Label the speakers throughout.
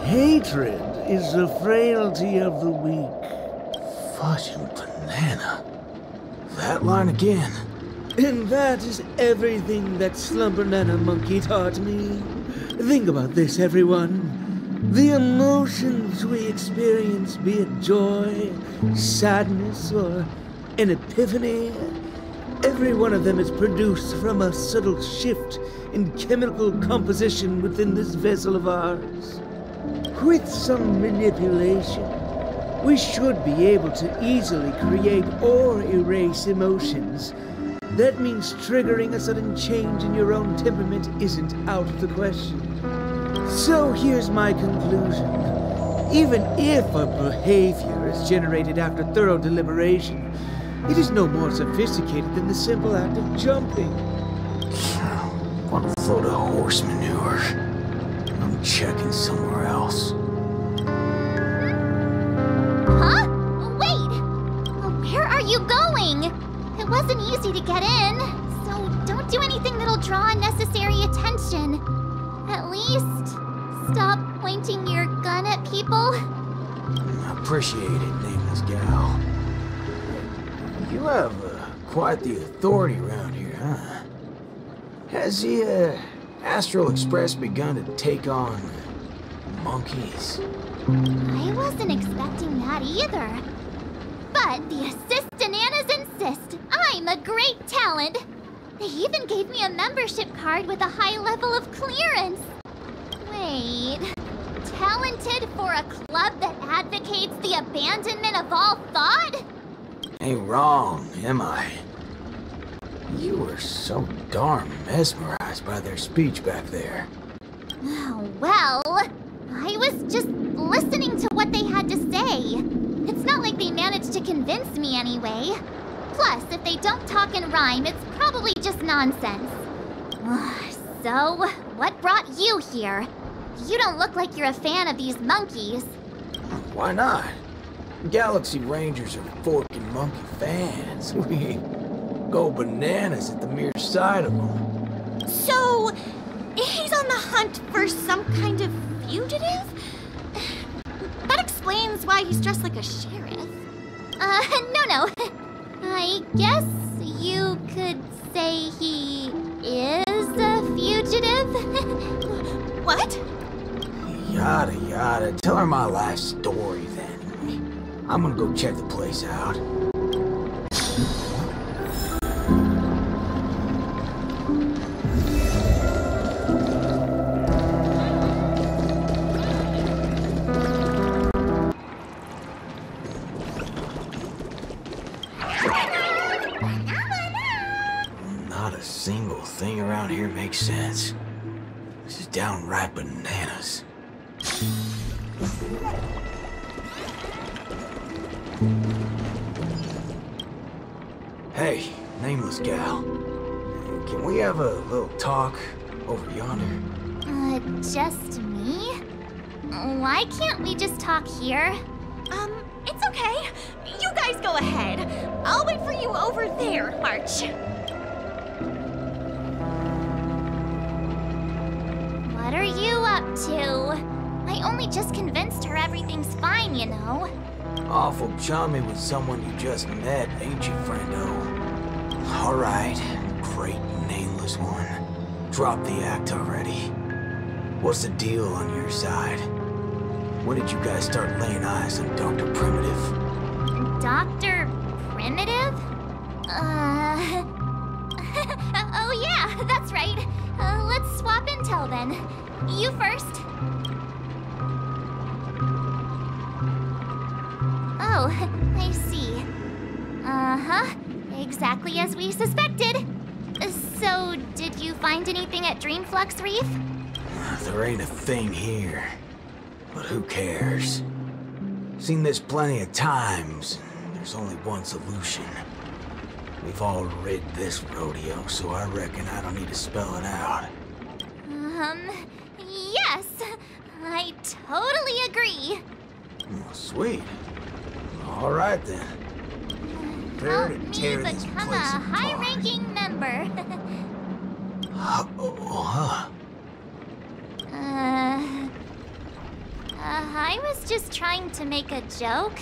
Speaker 1: Hatred is the frailty of the weak.
Speaker 2: Fudging banana. That line again.
Speaker 1: And that is everything that Slumber-Nana Monkey taught me. Think about this, everyone. The emotions we experience, be it joy, sadness, or an epiphany, every one of them is produced from a subtle shift in chemical composition within this vessel of ours. With some manipulation, we should be able to easily create or erase emotions. That means triggering a sudden change in your own temperament isn't out of the question. So here's my conclusion. Even if a behavior is generated after thorough deliberation, it is no more sophisticated than the simple act of jumping.
Speaker 2: What a load of horse manure. I'm checking somewhere else.
Speaker 3: Huh? Wait! Where are you going? It wasn't easy to get in, so don't do anything that'll draw unnecessary attention. At least, stop pointing your gun at people.
Speaker 2: I appreciate it, nameless gal. You have quite the authority around here, huh? Has the Astral Express begun to take on monkeys?
Speaker 3: I wasn't expecting that either. But the Assist-Bananas insist I'm a great talent. They even gave me a membership card with a high level of clearance. Wait, talented for a club that advocates the abandonment of all thought?
Speaker 2: Ain't wrong, am I? You were so darn mesmerized by their speech back there.
Speaker 3: Oh, well, I was just listening to what they had to say. It's not like they managed to convince me anyway. Plus, if they don't talk and rhyme, it's probably just nonsense. So, what brought you here? You don't look like you're a fan of these monkeys.
Speaker 2: Why not? Galaxy Rangers are forking monkey fans. We go bananas at the mere sight of them.
Speaker 4: So, he's on the hunt for some kind of fugitive? That explains why he's dressed like a sheriff.
Speaker 3: No. I guess you could say he is a fugitive?
Speaker 4: What?
Speaker 2: Yada yada. Tell her my life story then. I'm gonna go check the place out. Not a single thing around here makes sense. This is downright bananas. Hey, nameless gal. Can we have a little talk over yonder?
Speaker 3: Just me? Why can't we just talk here?
Speaker 4: It's okay. You guys go ahead. I'll wait for you over there, March.
Speaker 3: What are you up to? I only just convinced her everything's fine, you know.
Speaker 2: Awful chummy with someone you just met, ain't you, friendo? Alright, great nameless one. Drop the act already. What's the deal on your side? When did you guys start laying eyes on Dr. Primitive?
Speaker 3: Dr. Primitive? Oh yeah, that's right. Let's swap intel then. You first. Oh, I see. Uh-huh. Exactly as we suspected. So, did you find anything at Dreamflux Reef?
Speaker 2: There ain't a thing here. But who cares? Seen this plenty of times. There's only one solution. We've all rid this rodeo, so I reckon I don't need to spell it out.
Speaker 3: Yes. I totally agree.
Speaker 2: Oh, sweet. All right then. Prepare
Speaker 3: Help
Speaker 2: to
Speaker 3: me
Speaker 2: tear this
Speaker 3: become a
Speaker 2: place apart.
Speaker 3: high-ranking member. I was just trying to make a joke,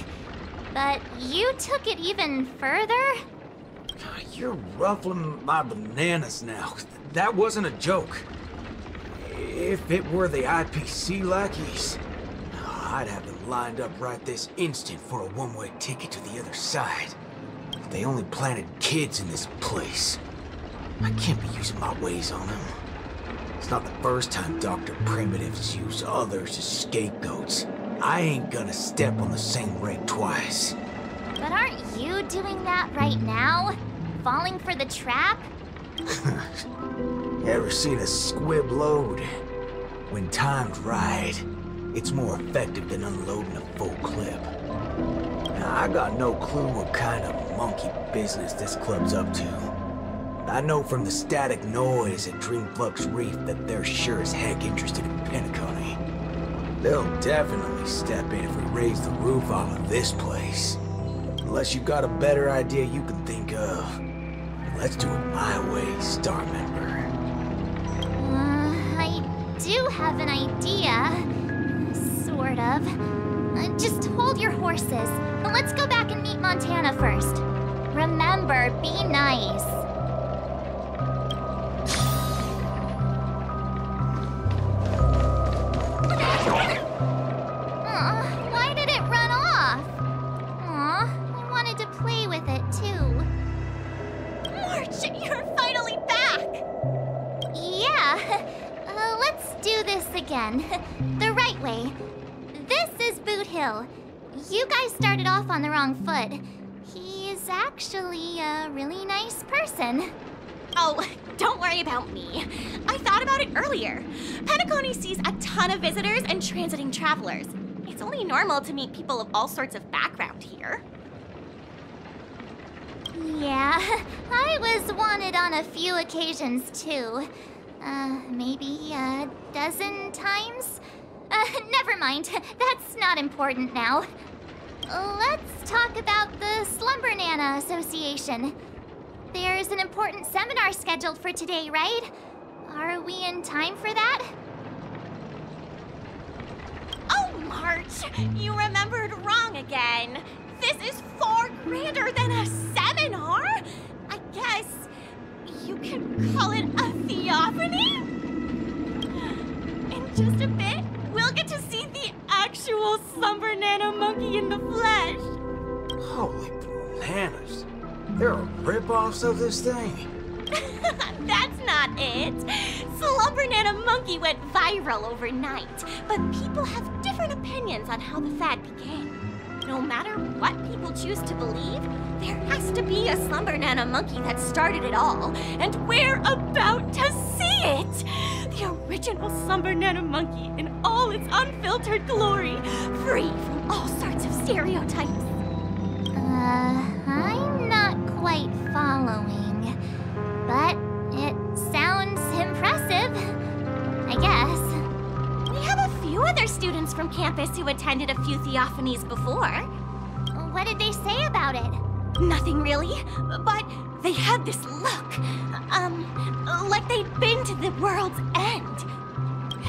Speaker 3: but you took it even further?
Speaker 2: You're ruffling my bananas now. That wasn't a joke. If it were the IPC lackeys, I'd have them lined up right this instant for a one-way ticket to the other side. They only planted kids in this place. I can't be using my ways on them. It's not the first time Dr. Primitives use others as scapegoats. I ain't gonna step on the same rake twice.
Speaker 3: But aren't you doing that right now? Falling for the trap?
Speaker 2: Ever seen a squib load? When timed right, it's more effective than unloading a full clip. Now, I got no clue what kind of monkey business this club's up to. I know from the static noise at Dreamflux Reef that they're sure as heck interested in Penacony. They'll definitely step in if we raise the roof off of this place. Unless you've got a better idea you can think of. Let's do it my way, Star Member.
Speaker 3: I do have an idea. Sort of. Just hold your horses. Let's go back and meet Montana first. Remember, be nice. Why did it run off? Aw, I wanted to play with it too.
Speaker 4: March, you're finally back!
Speaker 3: Yeah, let's do this again. The right way. This is Boot Hill. You guys started off on the wrong foot. He's actually a really nice person.
Speaker 4: Oh, don't worry about me. I thought about it earlier. Penacony sees a ton of visitors and transiting travelers. It's only normal to meet people of all sorts of background here.
Speaker 3: Yeah, I was wanted on a few occasions too. Maybe a dozen times? Never mind. That's not important now. Let's talk about the Slumber Nana Association. There's an important seminar scheduled for today, right? Are we in time for that?
Speaker 4: Oh, March, you remembered wrong again. This is far grander than a seminar. I guess you could call it a theophany? In just a bit, we'll get to see the actual Slumber Nana monkey in the flesh.
Speaker 2: Holy bananas. There are rip-offs of this thing.
Speaker 4: That's not it. Slumber Nana monkey went viral overnight, but people have different opinions on how the fad began. No matter what people choose to believe, there has to be a Slumber Nana monkey that started it all, and we're about to see it! The original Slumber Nana monkey in all its unfiltered glory, free from all sorts of stereotypes.
Speaker 3: I'm not quite following, but it sounds impressive, I guess.
Speaker 4: We have a few other students from campus who attended a few theophanies before.
Speaker 3: What did they say about it?
Speaker 4: Nothing really, but they had this look. Like they'd been to the world's end.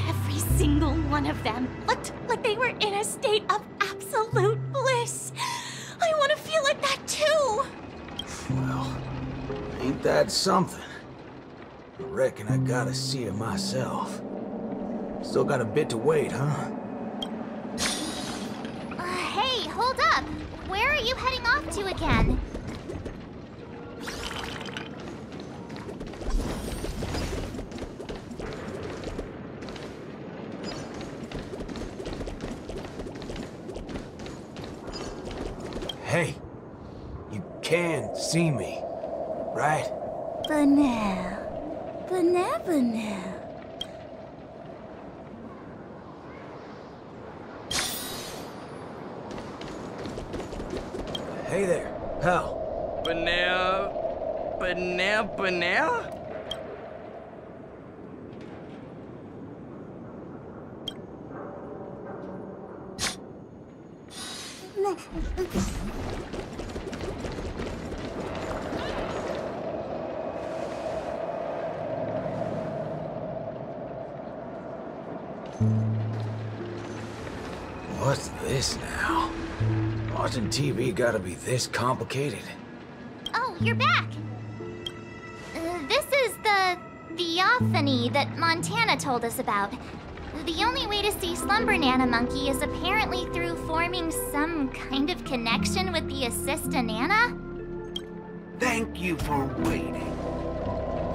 Speaker 4: Every single one of them looked like they were in a state of absolute bliss. I want to feel like that too.
Speaker 2: Well, ain't that something? I reckon I gotta see it myself. Still got a bit to wait, huh?
Speaker 3: Hey, hold up. Where are you heading off to again?
Speaker 2: Hey, you can see me, right?
Speaker 3: Banana.
Speaker 2: Hey there, pal.
Speaker 5: Banana.
Speaker 2: What's this now? Watching TV gotta be this complicated.
Speaker 3: Oh, you're back. This is the theophany that Montana told us about. The only way to see Slumber Nana Monkey is apparently through forming some kind of connection with the Assist-A-Nana?
Speaker 5: Thank you for waiting.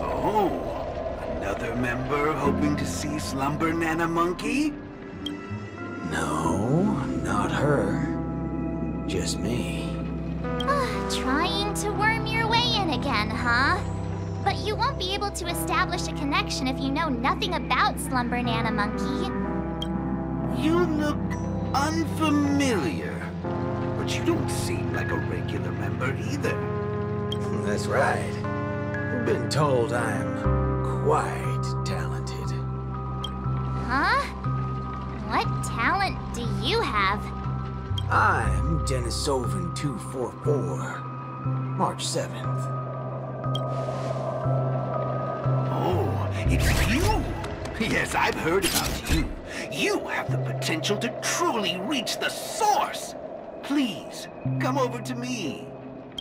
Speaker 5: Oh, another member hoping to see Slumber Nana Monkey?
Speaker 2: No, not her. Just me.
Speaker 3: Trying to worm your way in again, huh? But you won't be able to establish a connection if you know nothing about Slumber Nana Monkey.
Speaker 5: You look unfamiliar, but you don't seem like a regular member either.
Speaker 2: That's right. Been told I'm quite talented.
Speaker 3: Huh? What talent do you have?
Speaker 2: I'm Denisovan 244, March 7th.
Speaker 5: Oh, it's you! Yes, I've heard about you. You have the potential to truly reach the source. Please, come over to me.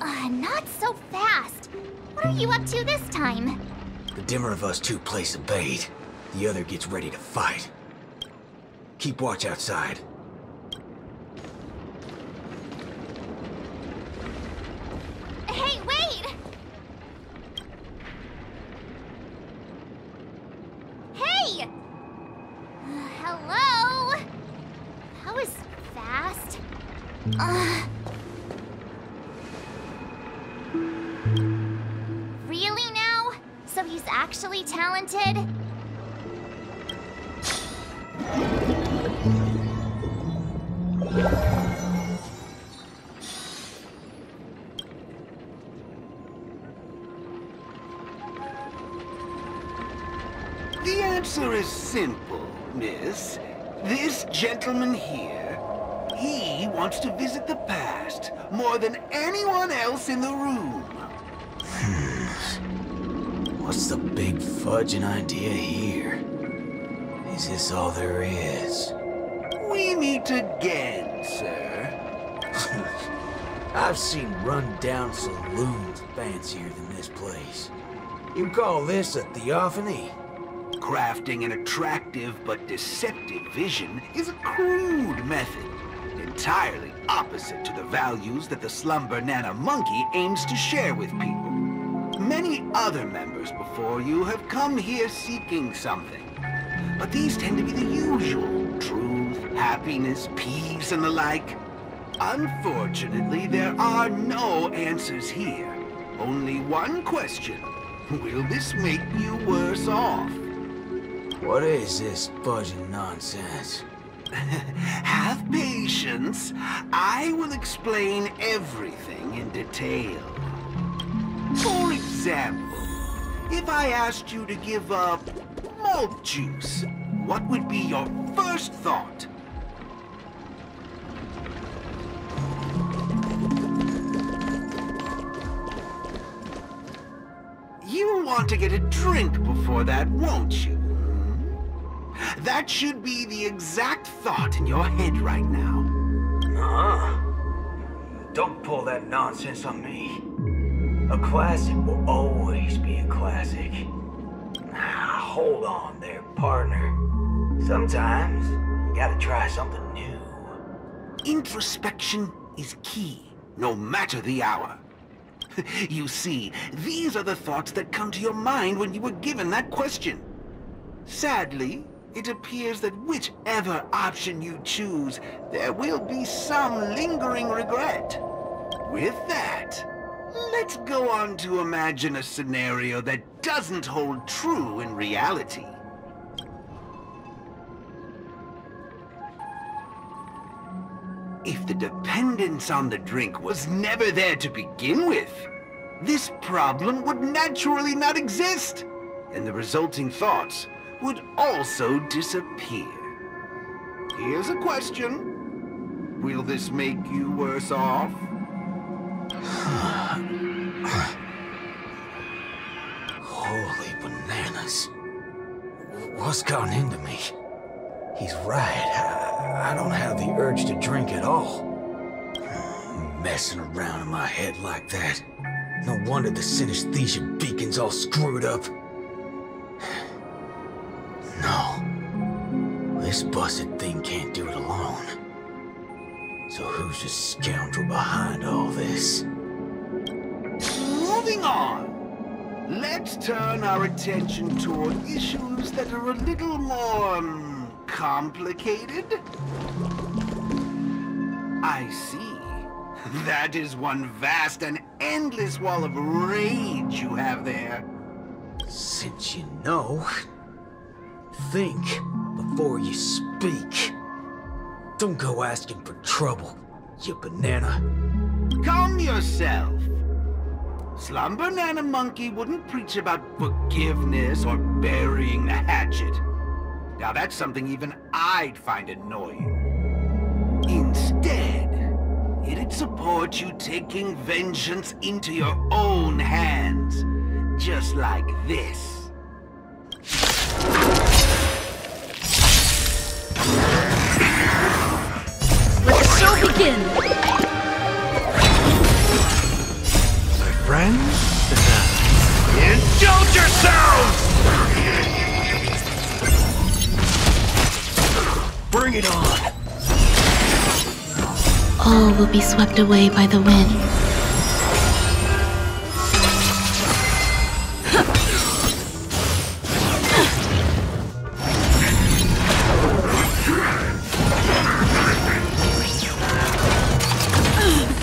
Speaker 3: Not so fast. What are you up to this time?
Speaker 2: The dimmer of us two plays a bait. The other gets ready to fight. Keep watch outside.
Speaker 3: Hey, wait! Hey! Hello? That was fast. Really now? So he's actually talented?
Speaker 5: The answer is simple, miss. This gentleman here, he wants to visit the past more than anyone else in the room.
Speaker 2: What's the big fudging idea here? Is this all there is?
Speaker 5: We meet again, sir.
Speaker 2: I've seen run-down saloons fancier than this place. You call this a theophany?
Speaker 5: Crafting an attractive but deceptive vision is a crude method, entirely opposite to the values that the Slumber Nana Monkey aims to share with people. Many other members before you have come here seeking something, but these tend to be the usual: truth, happiness, peace, and the like. Unfortunately, there are no answers here. Only one question. Will this make you worse off?
Speaker 2: What is this fudging nonsense?
Speaker 5: Have patience. I will explain everything in detail. For example, if I asked you to give up malt juice, what would be your first thought? You'll want to get a drink before that, won't you? That should be the exact thought in your head right now.
Speaker 2: Don't pull that nonsense on me. A classic will always be a classic. Hold on there, partner. Sometimes you gotta try something new.
Speaker 5: Introspection is key, no matter the hour. You see, these are the thoughts that come to your mind when you were given that question. Sadly, it appears that whichever option you choose, there will be some lingering regret. With that, let's go on to imagine a scenario that doesn't hold true in reality. If the dependence on the drink was never there to begin with, this problem would naturally not exist, and the resulting thoughts would also disappear. Here's a question. Will this make you worse off?
Speaker 2: Holy bananas. What's gone into me? He's right. I don't have the urge to drink at all. Messing around in my head like that. No wonder the synesthesia beacon's all screwed up. No. This busted thing can't do it alone. So who's the scoundrel behind all this?
Speaker 5: Moving on. Let's turn our attention toward issues that are a little more complicated. I see. That is one vast and endless wall of rage you have there.
Speaker 2: Since you know, think before you speak. Don't go asking for trouble, you banana.
Speaker 5: Calm yourself. Slumber Nana Monkey wouldn't preach about forgiveness or burying the hatchet. Now that's something even I'd find annoying. Instead, it'd support you taking vengeance into your own hands. Just like this.
Speaker 6: Let the show begin!
Speaker 7: My friends, indulge yourselves! Bring it on!
Speaker 6: All will be swept away by the wind.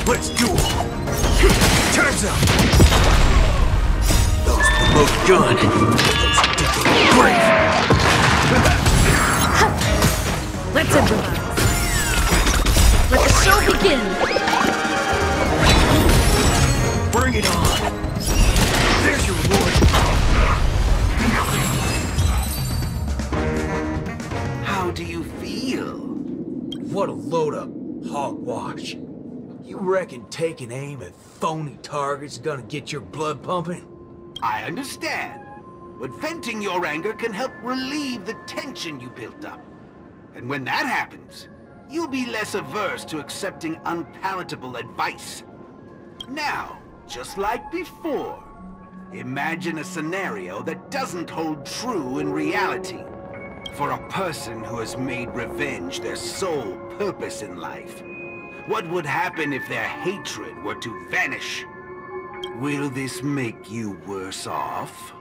Speaker 7: Let's duel! Time's up! Those promote gun! Those addicted brave!
Speaker 6: Let's improvise. Let the show begin!
Speaker 7: Bring it on! There's your reward!
Speaker 5: How do you feel?
Speaker 2: What a load of hogwash. You reckon taking aim at phony targets is gonna get your blood pumping?
Speaker 5: I understand, but venting your anger can help relieve the tension you built up. And when that happens, you'll be less averse to accepting unpalatable advice. Now, just like before, imagine a scenario that doesn't hold true in reality. For a person who has made revenge their sole purpose in life, what would happen if their hatred were to vanish? Will this make you worse off?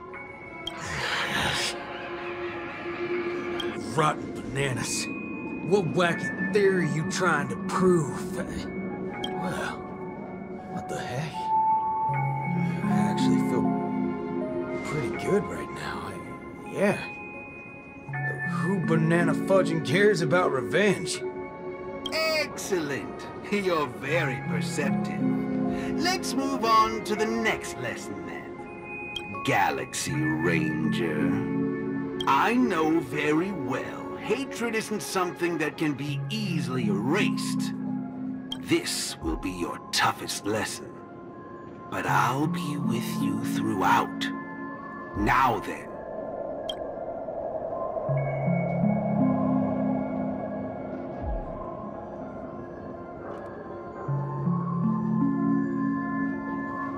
Speaker 2: Rotten bananas. What wacky theory you trying to prove? Well, what the heck? I actually feel pretty good right now. Yeah. Who banana fudging cares about revenge?
Speaker 5: Excellent. You're very perceptive. Let's move on to the next lesson then. Galaxy Ranger. I know very well hatred isn't something that can be easily erased. This will be your toughest lesson. But I'll be with you throughout. Now then.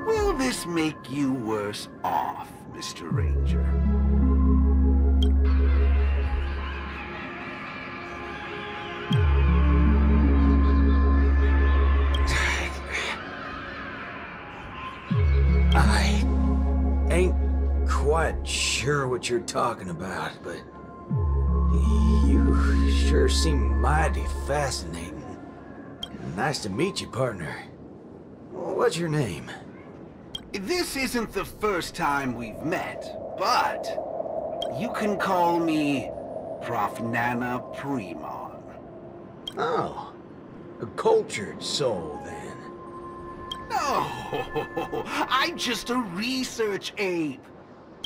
Speaker 5: Will this make you worse off, Mr. Ranger?
Speaker 2: I ain't quite sure what you're talking about, but you sure seem mighty fascinating. Nice to meet you, partner. What's your name?
Speaker 5: This isn't the first time we've met, but you can call me Prof. Nana Premon.
Speaker 2: Oh, a cultured soul, then.
Speaker 5: No, I'm just a research ape.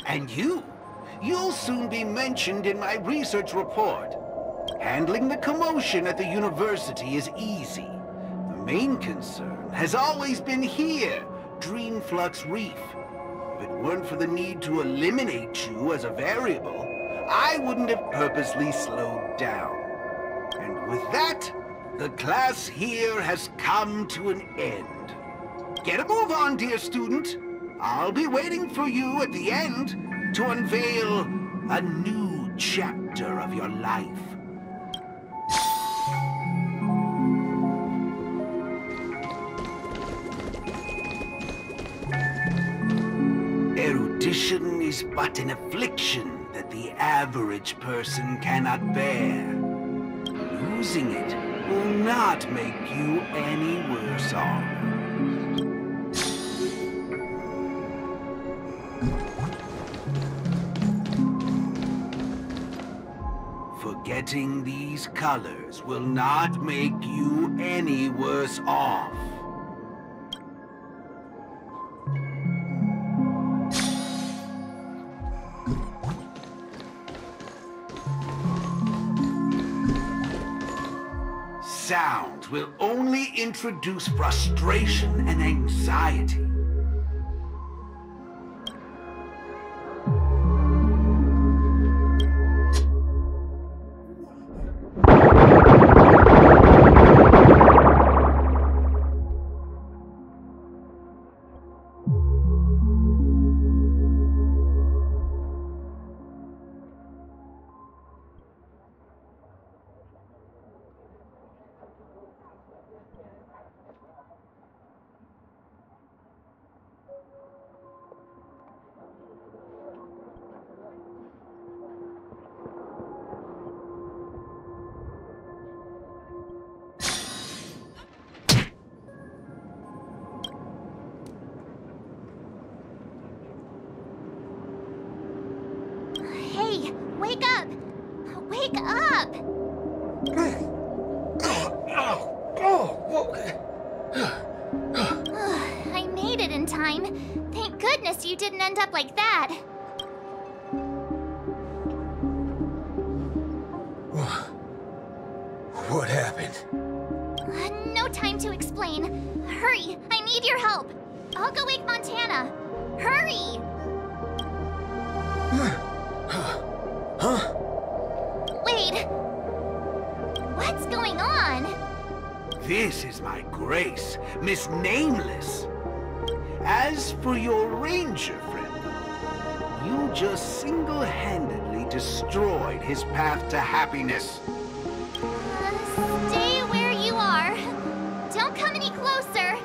Speaker 5: And you'll soon be mentioned in my research report. Handling the commotion at the university is easy. The main concern has always been here, Dreamflux Reef. If it weren't for the need to eliminate you as a variable, I wouldn't have purposely slowed down. And with that, the class here has come to an end. Get a move on, dear student. I'll be waiting for you at the end to unveil a new chapter of your life. Erudition is but an affliction that the average person cannot bear. Losing it will not make you any worse off. Forgetting these colors will not make you any worse off. Sound will only introduce frustration and anxiety.
Speaker 3: Wake up! Wake up! I made it in time. Thank goodness you didn't end up like that.
Speaker 7: What happened?
Speaker 3: No time to explain. Hurry! I need your help. I'll go wake Montana. Hurry!
Speaker 7: Huh?
Speaker 3: Wait. What's going on?
Speaker 5: This is my grace, Miss Nameless. As for your ranger friend, you just single-handedly destroyed his path to happiness.
Speaker 3: Stay where you are. Don't come any closer.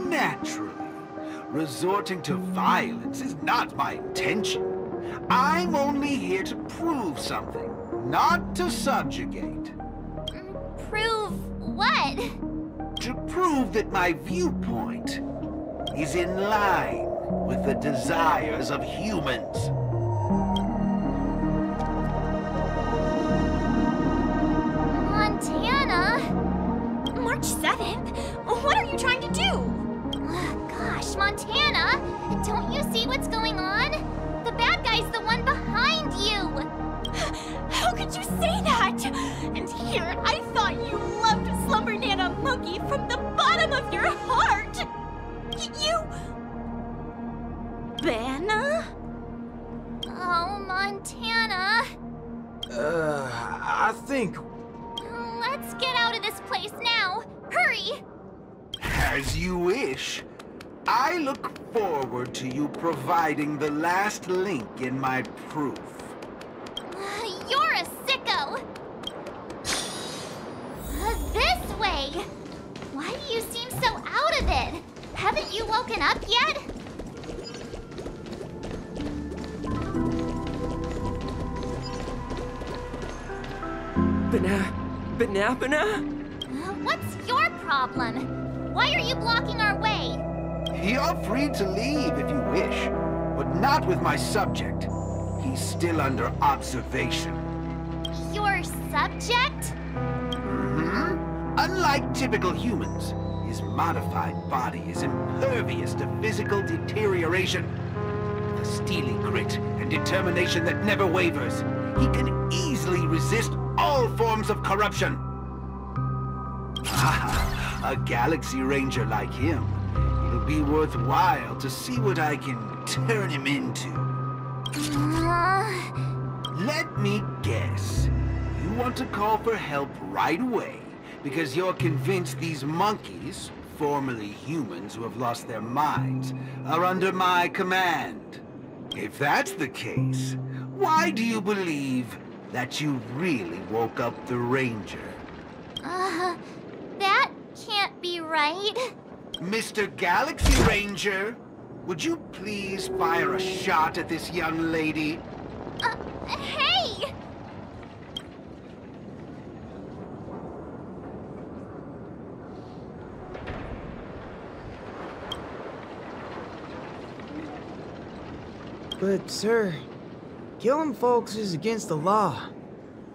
Speaker 5: Naturally, resorting to violence is not my intention. I'm only here to prove something, not to subjugate.
Speaker 3: Prove what?
Speaker 5: To prove that my viewpoint is in line with the desires of humans.
Speaker 3: Montana?
Speaker 4: March 7th? What are you trying to do?
Speaker 3: Gosh, Montana! Don't you see what's going on? The bad guy's the one behind you!
Speaker 4: How could you say that? And here, I thought you loved Slumber Nana Monkey from the bottom of your heart! You... Banna?
Speaker 3: Oh, Montana.
Speaker 7: I think...
Speaker 3: Let's get out of this place now. Hurry!
Speaker 5: As you wish. I look forward to you providing the last link in my proof.
Speaker 3: You're a sicko! This way! Why do you seem so out of it? Haven't you woken up yet?
Speaker 8: Banana?
Speaker 3: What's your problem? Why are you blocking our way?
Speaker 5: You're free to leave if you wish, but not with my subject. He's still under observation.
Speaker 3: Your subject?
Speaker 5: Unlike typical humans, his modified body is impervious to physical deterioration. With a steely grit and determination that never wavers, he can easily resist all forms of corruption. A Galaxy Ranger like him, it'll be worthwhile to see what I can turn him into. Let me guess. You want to call for help right away because you're convinced these monkeys, formerly humans who have lost their minds, are under my command. If that's the case, why do you believe that you really woke up the Ranger?
Speaker 3: That can't be right.
Speaker 5: Mr. Galaxy Ranger, would you please fire a shot at this young lady?
Speaker 3: Hey!
Speaker 1: But, sir, killing folks is against the law.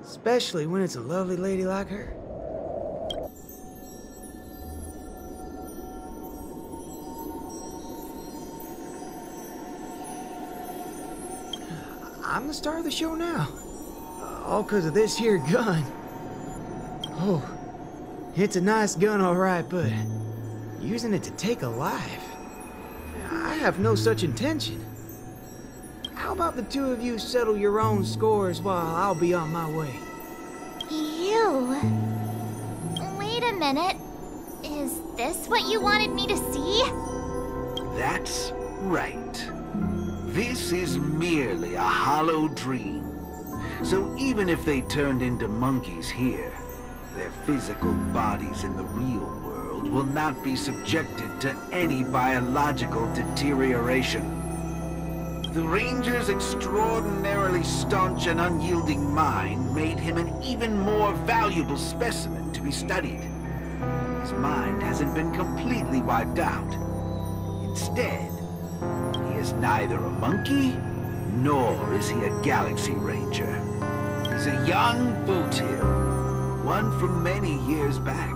Speaker 1: Especially when it's a lovely lady like her. I'm the star of the show now. All because of this here gun. Oh, it's a nice gun, all right, but using it to take a life? I have no such intention. How about the two of you settle your own scores while I'll be on my way?
Speaker 3: You? Wait a minute. Is this what you wanted me to see?
Speaker 5: That's right. This is merely a hollow dream. So even if they turned into monkeys here, their physical bodies in the real world will not be subjected to any biological deterioration. The Ranger's extraordinarily staunch and unyielding mind made him an even more valuable specimen to be studied. His mind hasn't been completely wiped out. Instead, he is neither a monkey, nor is he a Galaxy Ranger. He's a young boothill, one from many years back.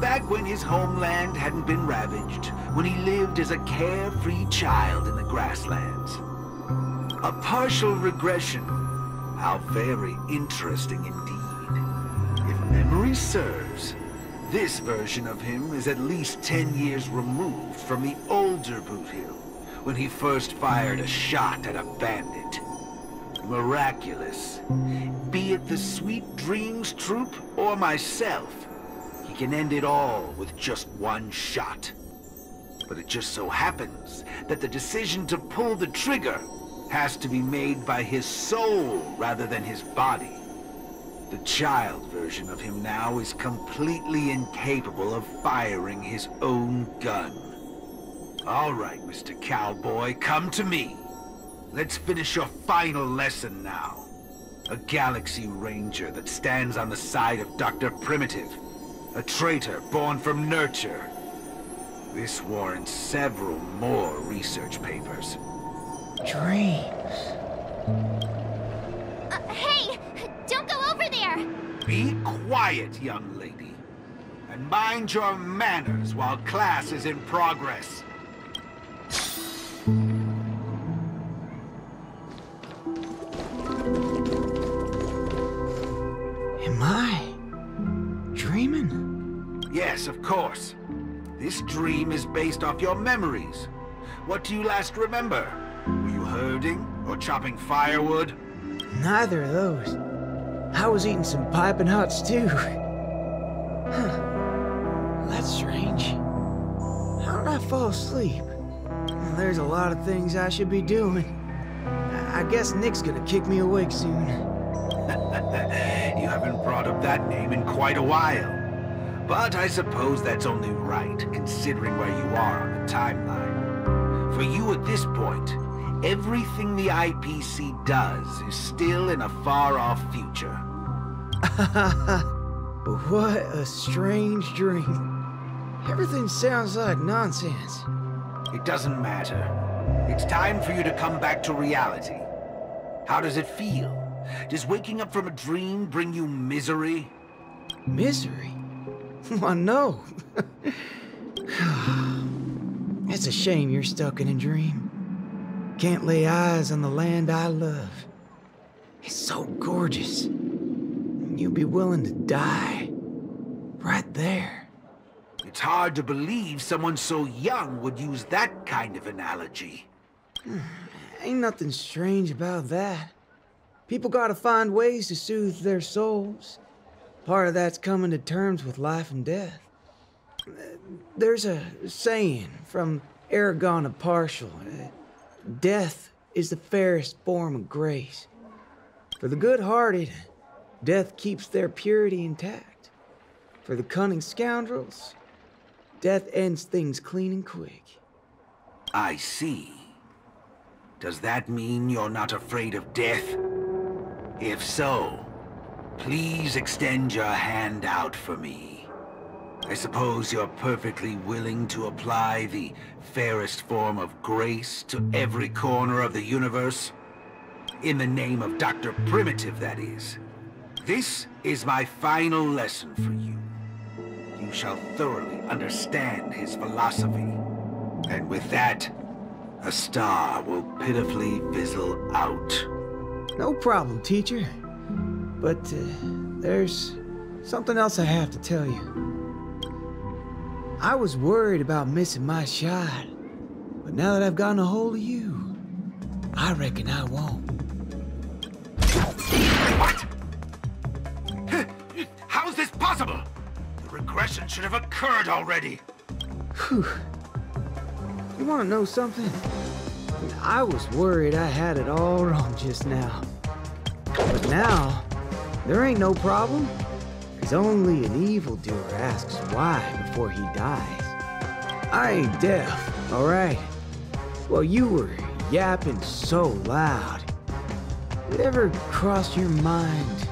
Speaker 5: Back when his homeland hadn't been ravaged, when he lived as a carefree child in the grasslands. A partial regression. How very interesting indeed. If memory serves, this version of him is at least 10 years removed from the older Boothill, when he first fired a shot at a bandit. Miraculous. Be it the Sweet Dreams Troop or myself, he can end it all with just one shot. But it just so happens that the decision to pull the trigger has to be made by his soul rather than his body. The child version of him now is completely incapable of firing his own gun. All right, Mr. Cowboy, come to me. Let's finish your final lesson now. A Galaxy Ranger that stands on the side of Dr. Primitive. A traitor born from nurture. This warrants several more research papers.
Speaker 1: Dreams.
Speaker 3: Hey! Don't go over there!
Speaker 5: Be quiet, young lady. And mind your manners while class is in progress.
Speaker 1: Am I dreaming?
Speaker 5: Yes, of course. This dream is based off your memories. What do you last remember? Were you herding or chopping firewood?
Speaker 1: Neither of those. I was eating some piping hot stew. That's strange. How did I fall asleep? Well, there's a lot of things I should be doing. I guess Nick's gonna kick me awake soon.
Speaker 5: You haven't brought up that name in quite a while. But I suppose that's only right, considering where you are on the timeline. For you at this point, everything the IPC does is still in a far-off future.
Speaker 1: What a strange dream. Everything sounds like nonsense.
Speaker 5: It doesn't matter. It's time for you to come back to reality. How does it feel? Does waking up from a dream bring you misery?
Speaker 1: Misery? Why, no. It's a shame you're stuck in a dream. Can't lay eyes on the land I love. It's so gorgeous. You'd be willing to die. Right there.
Speaker 5: It's hard to believe someone so young would use that kind of analogy.
Speaker 1: Ain't nothing strange about that. People gotta find ways to soothe their souls. Part of that's coming to terms with life and death. There's a saying from Aragon of Partial. Death is the fairest form of grace. For the good-hearted, death keeps their purity intact. For the cunning scoundrels, death ends things clean and quick.
Speaker 5: I see. Does that mean you're not afraid of death? If so, please extend your hand out for me. I suppose you're perfectly willing to apply the fairest form of grace to every corner of the universe? In the name of Dr. Primitive, that is. This is my final lesson for you. You shall thoroughly understand his philosophy. And with that, a star will pitifully fizzle out.
Speaker 1: No problem, teacher. But there's something else I have to tell you. I was worried about missing my shot, but now that I've gotten a hold of you, I reckon I won't.
Speaker 5: What? How's this possible? The regression should have occurred already.
Speaker 1: Whew. You want to know something? I was worried I had it all wrong just now. But now, there ain't no problem. Because only an evildoer asks why before he dies. I ain't deaf, alright? Well, you were yapping so loud. Did it ever cross your mind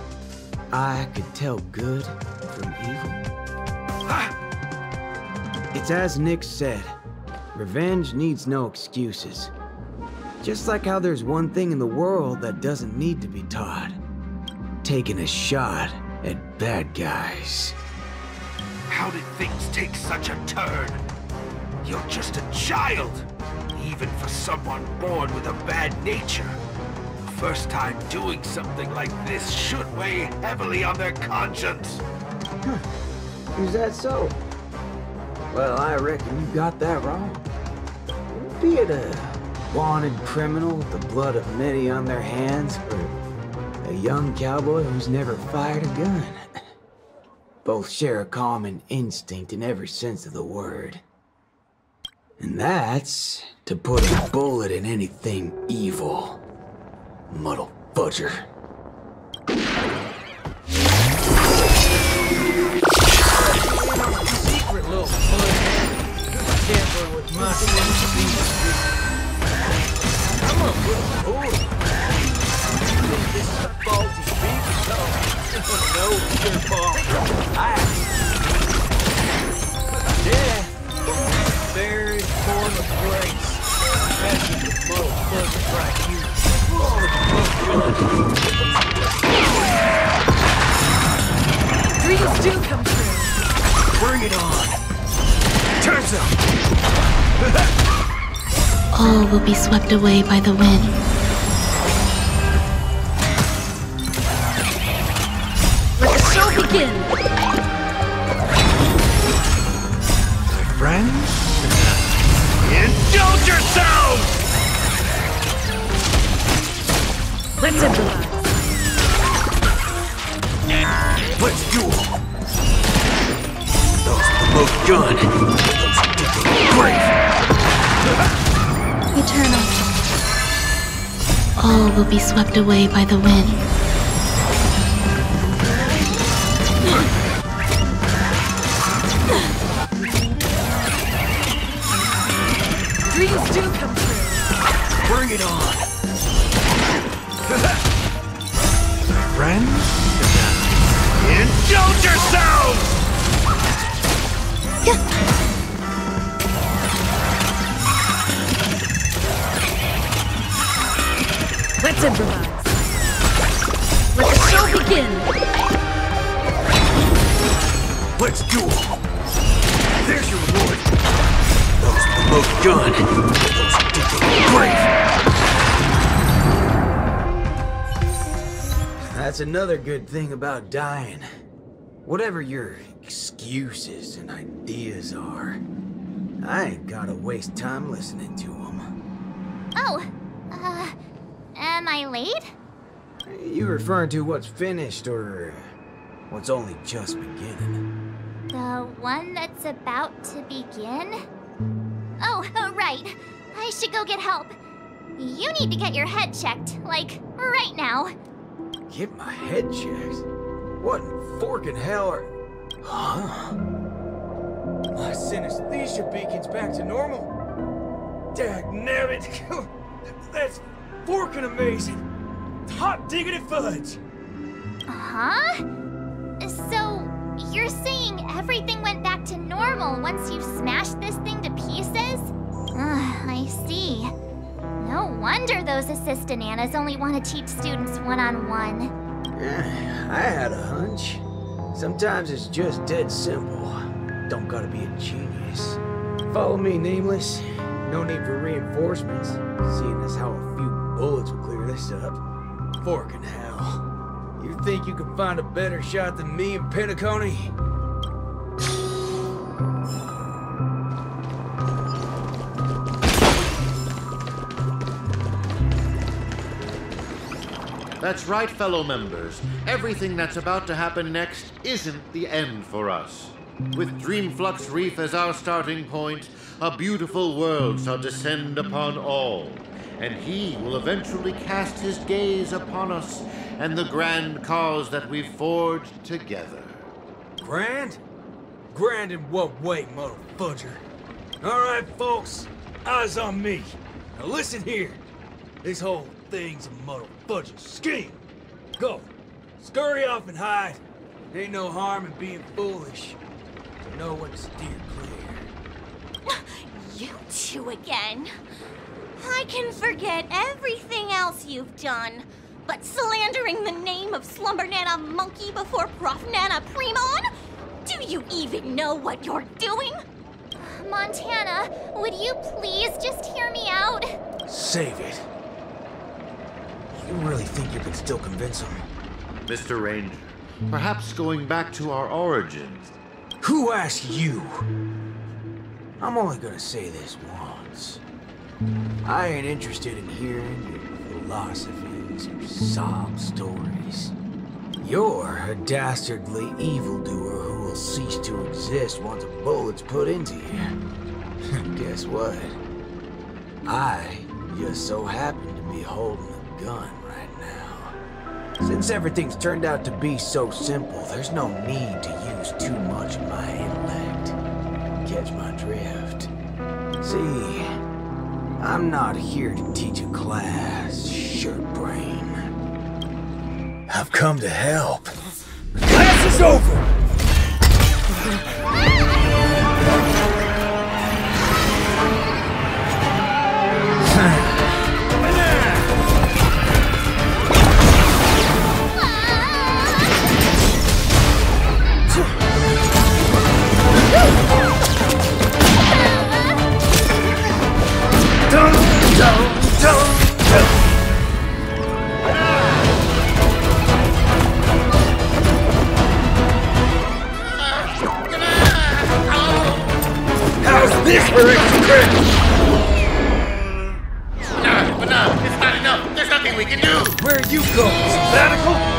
Speaker 1: I could tell good from evil? It's as Nick said. Revenge needs no excuses. Just like how there's one thing in the world that doesn't need to be taught. Taking a shot at bad guys.
Speaker 5: How did things take such a turn? You're just a child, even for someone born with a bad nature. The first time doing something like this should weigh heavily on their conscience.
Speaker 1: Is that so? Well, I reckon you got that wrong. Be it a wanted criminal with the blood of many on their hands, or a young cowboy who's never fired a gun. Both share a common instinct in every sense of the word. And that's to put a bullet in anything evil. Muddle fudger. Secret little with my I'm a good boy. This is a faulty beef, no, your fault. Death, very form of grace. Especially with motherfuckers like you.
Speaker 6: Dreams do come true.
Speaker 7: Bring it on! Turns up!
Speaker 6: All will be swept away by the wind. Let the show begin!
Speaker 7: My friends? Indulge yourselves!
Speaker 6: Let's improvise.
Speaker 7: Let's duel! Those with the most gun! Those who dig the grave!
Speaker 6: Eternal. All will be swept away by the wind. Dreams do come true.
Speaker 7: Bring it on! My friends? Indulge yourselves!
Speaker 6: Let's improvise. Let the show begin.
Speaker 7: Let's duel! There's your reward! Those with the most gun! Those who dig the grave!
Speaker 1: That's another good thing about dying. Whatever your excuses and ideas are, I ain't gotta waste time listening to them.
Speaker 3: Oh, am I late?
Speaker 2: You referring to what's finished or what's only just beginning?
Speaker 3: The one that's about to begin? Oh, right. I should go get help. You need to get your head checked, like, right now.
Speaker 2: Get my head checked? What in forking hell are... Huh?
Speaker 1: My synesthesia beacon's back to normal. Dagnabbit. That's forking amazing. Hot diggity fudge.
Speaker 3: Huh? So, you're saying everything went back to normal once you smashed this thing to pieces? I see. No wonder those assistant Annas only want to teach students one-on-one.
Speaker 2: I had a hunch. Sometimes it's just dead simple. Don't gotta be a genius. Follow me, Nameless. No need for reinforcements, seeing as how a few bullets will clear this up. Forking hell. You think you can find a better shot than me and Pentacone?
Speaker 9: That's right, fellow members. Everything that's about to happen next isn't the end for us. With Dreamflux Reef as our starting point, a beautiful world shall descend upon all, and he will eventually cast his gaze upon us and the grand cause that we've forged together.
Speaker 1: Grand? Grand in what way, motherfudger? Alright, folks. Eyes on me. Now listen here. This whole thing's a motherfudging scheme. Go. Scurry off and hide. Ain't no harm in being foolish. You know when to steer clear.
Speaker 4: You two again. I can forget everything else you've done, but slandering the name of Slumber Nana Monkey before Prof Nana Primon? Do you even know what you're doing?
Speaker 3: Montana, would you please just hear me out?
Speaker 2: Save it. You really think you can still convince him?
Speaker 9: Mr. Ranger, perhaps going back to our origins.
Speaker 2: Who asked you? I'm only gonna say this once. I ain't interested in hearing your philosophies or sob stories. You're a dastardly evildoer who will cease to exist once a bullet's put into you. Guess what? I just so happen to be holding a gun right now. Since everything's turned out to be so simple, there's no need to use too much of my intellect. Catch my drift? See, I'm not here to teach a class, shirt brain. I've come to help.
Speaker 1: Class is over!
Speaker 2: How's this for extra credit?
Speaker 9: No, it's not enough. There's nothing we can do.
Speaker 2: Where you going? Sabbatical?